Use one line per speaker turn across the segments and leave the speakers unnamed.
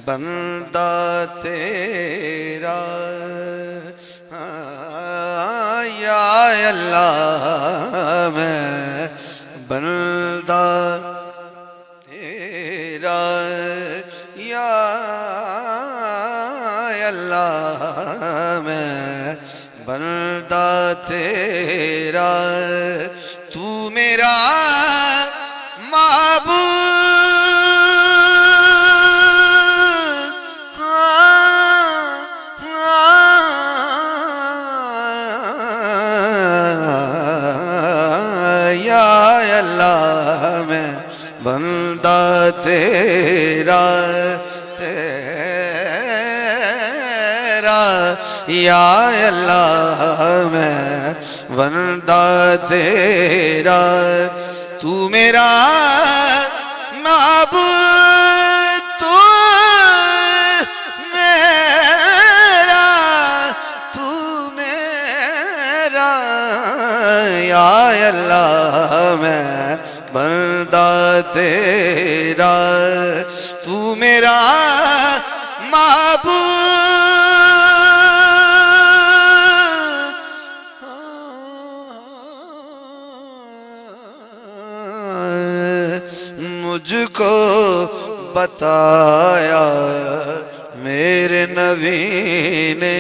بندہ تیرا یا اللہ میں بندہ تیرا یا اللہ میں بندہ تیرا تو میرا بندہ تیرا یا اللہ میں بندہ تیرا تو میرا معبود تو میرا یا اللہ میں بندہ تیرا تو میرا معبود مجھ کو بتایا میرے نبی نے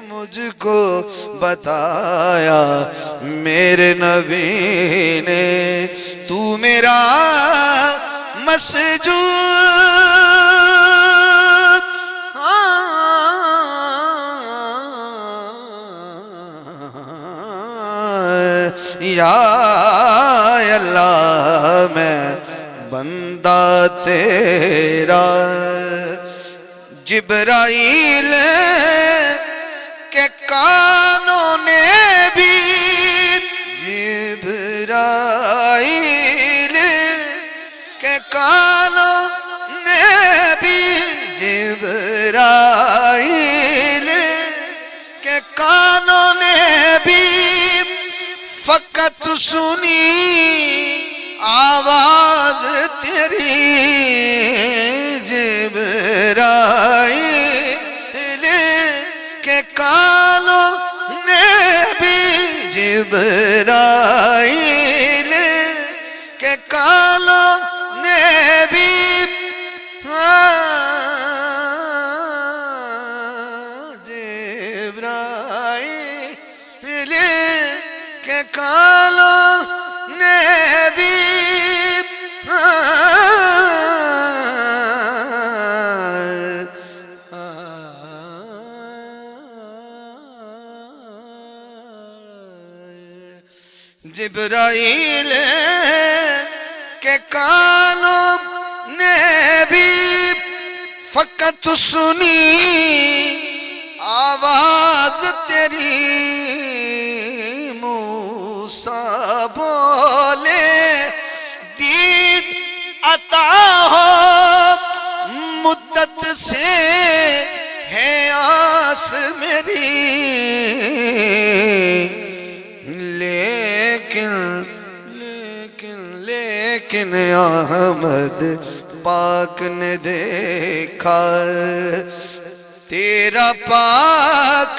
مجھ کو بتایا میرے نبی نے تو میرا مسجود یا اللہ میں بندہ تیرا جبرائیل کے کانوں نے بھی جبرائیل کے کانوں نے بھی جبرائیل کے کانوں نے بھی فقط سنی آواز تیری جبرائیل کے کانوں نے بھی جبرائیل کے کانوں نے بھی جبرائیل کے کانوں نے بھی جبرائیل کے کانوں نے بھی فقط سنی آواز تیری موسیٰ بولے دید عطا ہو مدت سے ہے آس میری لیکن احمد پاک نے دیکھا تیرا پاک